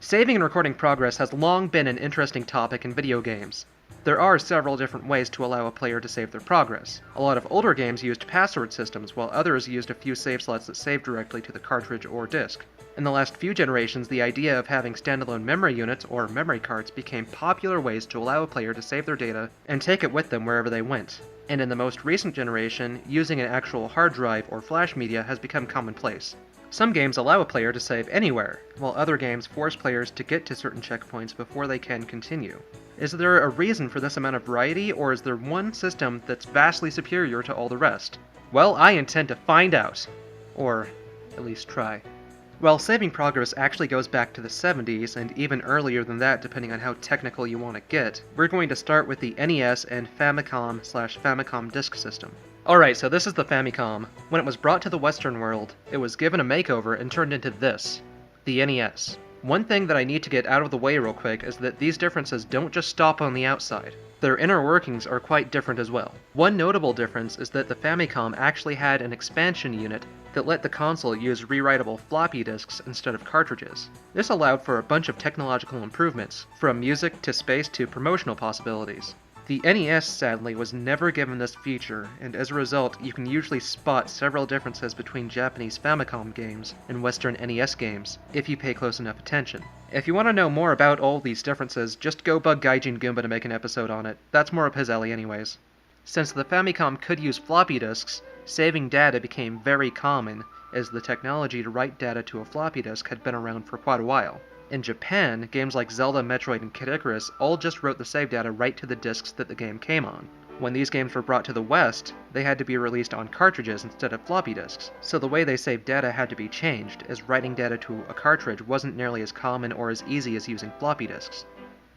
Saving and recording progress has long been an interesting topic in video games. There are several different ways to allow a player to save their progress. A lot of older games used password systems, while others used a few save slots that save directly to the cartridge or disk. In the last few generations, the idea of having standalone memory units, or memory cards, became popular ways to allow a player to save their data and take it with them wherever they went. And in the most recent generation, using an actual hard drive or flash media has become commonplace. Some games allow a player to save anywhere, while other games force players to get to certain checkpoints before they can continue. Is there a reason for this amount of variety, or is there one system that's vastly superior to all the rest? Well, I intend to find out. Or at least try. Well, saving progress actually goes back to the 70s, and even earlier than that depending on how technical you want to get. We're going to start with the NES and Famicom/Famicom Disk System. Alright, so this is the Famicom. When it was brought to the Western world, it was given a makeover and turned into this, the NES. One thing that I need to get out of the way real quick is that these differences don't just stop on the outside. Their inner workings are quite different as well. One notable difference is that the Famicom actually had an expansion unit that let the console use rewritable floppy disks instead of cartridges. This allowed for a bunch of technological improvements, from music to space to promotional possibilities. The NES, sadly, was never given this feature, and as a result, you can usually spot several differences between Japanese Famicom games and Western NES games, if you pay close enough attention. If you want to know more about all these differences, just go bug Gaijin Goomba to make an episode on it. That's more up his alley anyways. Since the Famicom could use floppy disks, saving data became very common, as the technology to write data to a floppy disk had been around for quite a while. In Japan, games like Zelda, Metroid, and Kid Icarus all just wrote the save data right to the disks that the game came on. When these games were brought to the West, they had to be released on cartridges instead of floppy disks, so the way they saved data had to be changed, as writing data to a cartridge wasn't nearly as common or as easy as using floppy disks.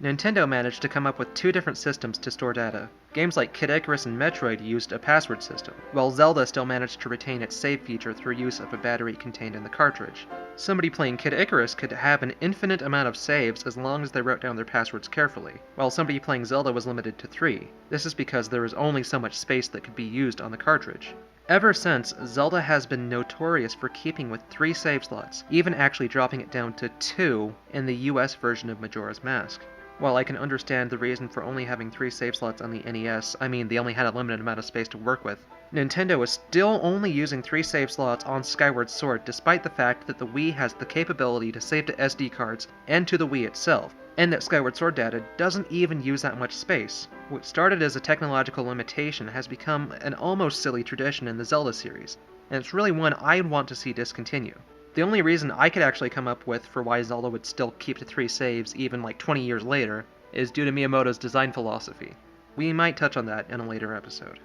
Nintendo managed to come up with two different systems to store data. Games like Kid Icarus and Metroid used a password system, while Zelda still managed to retain its save feature through use of a battery contained in the cartridge. Somebody playing Kid Icarus could have an infinite amount of saves as long as they wrote down their passwords carefully, while somebody playing Zelda was limited to 3. This is because there was only so much space that could be used on the cartridge. Ever since, Zelda has been notorious for keeping with 3 save slots, even actually dropping it down to 2 in the US version of Majora's Mask. While I can understand the reason for only having 3 save slots on the NES, I mean they only had a limited amount of space to work with, Nintendo is still only using 3 save slots on Skyward Sword despite the fact that the Wii has the capability to save to SD cards and to the Wii itself, and that Skyward Sword data doesn't even use that much space. What started as a technological limitation has become an almost silly tradition in the Zelda series, and it's really one I'd want to see discontinue. The only reason I could actually come up with for why Zelda would still keep to 3 saves even like 20 years later is due to Miyamoto's design philosophy. We might touch on that in a later episode.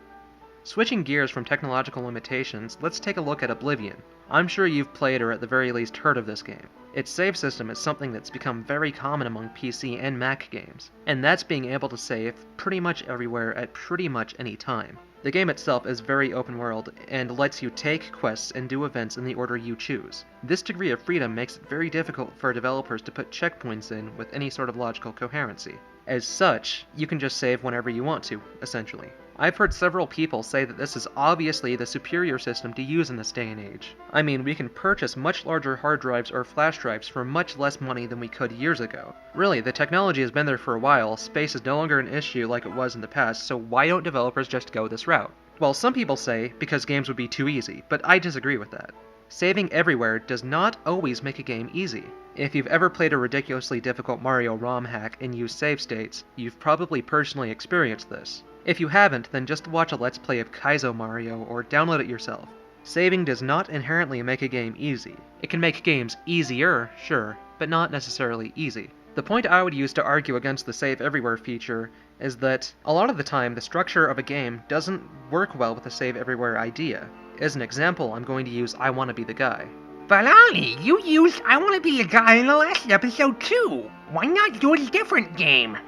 Switching gears from technological limitations, let's take a look at Oblivion. I'm sure you've played or at the very least heard of this game. Its save system is something that's become very common among PC and Mac games, and that's being able to save pretty much everywhere at pretty much any time. The game itself is very open world, and lets you take quests and do events in the order you choose. This degree of freedom makes it very difficult for developers to put checkpoints in with any sort of logical coherency. As such, you can just save whenever you want to, essentially. I've heard several people say that this is obviously the superior system to use in this day and age. I mean, we can purchase much larger hard drives or flash drives for much less money than we could years ago. Really, the technology has been there for a while, space is no longer an issue like it was in the past, so why don't developers just go this route? Well, some people say because games would be too easy, but I disagree with that. Saving everywhere does not always make a game easy. If you've ever played a ridiculously difficult Mario ROM hack and used save states, you've probably personally experienced this. If you haven't, then just watch a Let's Play of Kaizo Mario or download it yourself. Saving does not inherently make a game easy. It can make games easier, sure, but not necessarily easy. The point I would use to argue against the Save Everywhere feature is that a lot of the time the structure of a game doesn't work well with the Save Everywhere idea. As an example, I'm going to use I Wanna Be the Guy. But Ollie, you used I Wanna Be the Guy in the last episode too. Why not do a different game?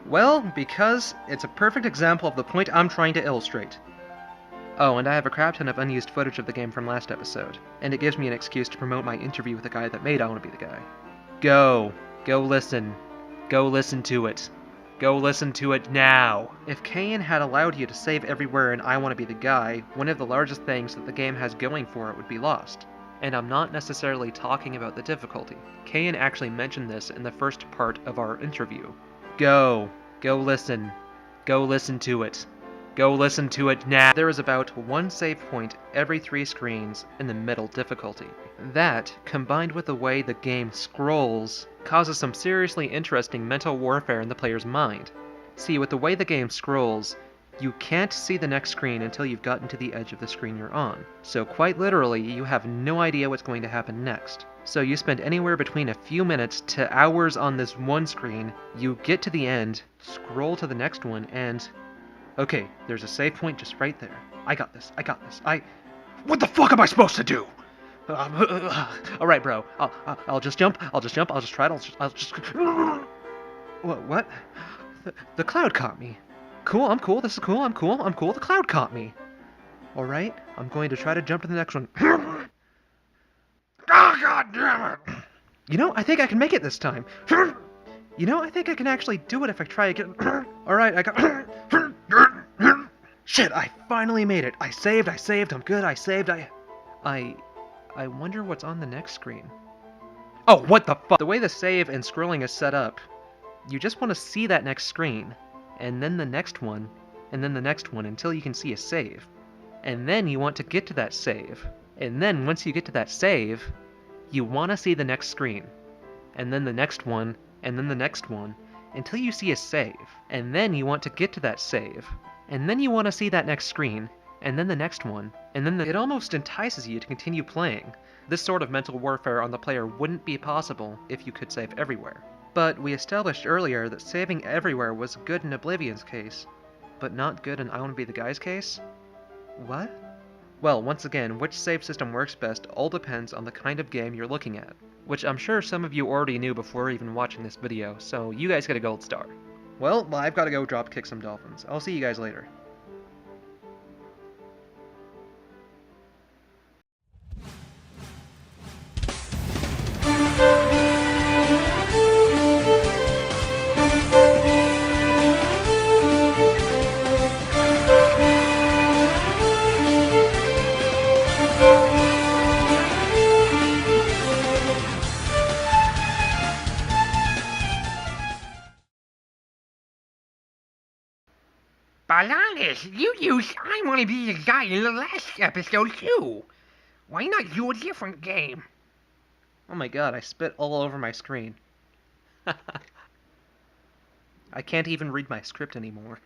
Well, because it's a perfect example of the point I'm trying to illustrate. Oh, and I have a crap ton of unused footage of the game from last episode, and it gives me an excuse to promote my interview with the guy that made I Wanna Be the Guy. Go listen. Go listen to it. Go listen to it now! If Kain had allowed you to save everywhere in I Wanna Be the Guy, one of the largest things that the game has going for it would be lost. And I'm not necessarily talking about the difficulty. Kayan actually mentioned this in the first part of our interview. Go listen. Go listen to it. Go listen to it now. There is about one save point every 3 screens in the middle difficulty. That, combined with the way the game scrolls, causes some seriously interesting mental warfare in the player's mind. See, with the way the game scrolls, you can't see the next screen until you've gotten to the edge of the screen you're on. So quite literally, you have no idea what's going to happen next. So you spend anywhere between a few minutes to hours on this one screen, you get to the end, scroll to the next one, and... okay, there's a save point just right there. I got this. What the fuck am I supposed to do? All right, bro. I'll just jump. I'll just try it. I'll just. What? The cloud caught me. Cool. I'm cool. This is cool. I'm cool. The cloud caught me. All right. I'm going to try to jump to the next one. Oh, god damn it! You know, I think I can make it this time. You know, I think I can actually do it if I try again. All right. I got. Shit! I finally made it. I saved. I'm good. I saved. I wonder what's on the next screen. Oh, what the fuck? The way the save and scrolling is set up, you just want to see that next screen, and then the next one, and then the next one until you can see a save. And then you want to get to that save. And then once you get to that save, you want to see the next screen. And then the next one, and then the next one, until you see a save. And then you want to get to that save. And then you want to see that next screen, and then the next one, and then it almost entices you to continue playing. This sort of mental warfare on the player wouldn't be possible if you could save everywhere. But we established earlier that saving everywhere was good in Oblivion's case, but not good in I Wanna Be the Guy's case? What? Well, once again, which save system works best all depends on the kind of game you're looking at, which I'm sure some of you already knew before even watching this video, so you guys get a gold star. Well, I've gotta go drop kick some dolphins. I'll see you guys later. Bananas, you used I Wanna Be the Guy in the last episode too. Why not do a different game? Oh my god, I spit all over my screen. I can't even read my script anymore.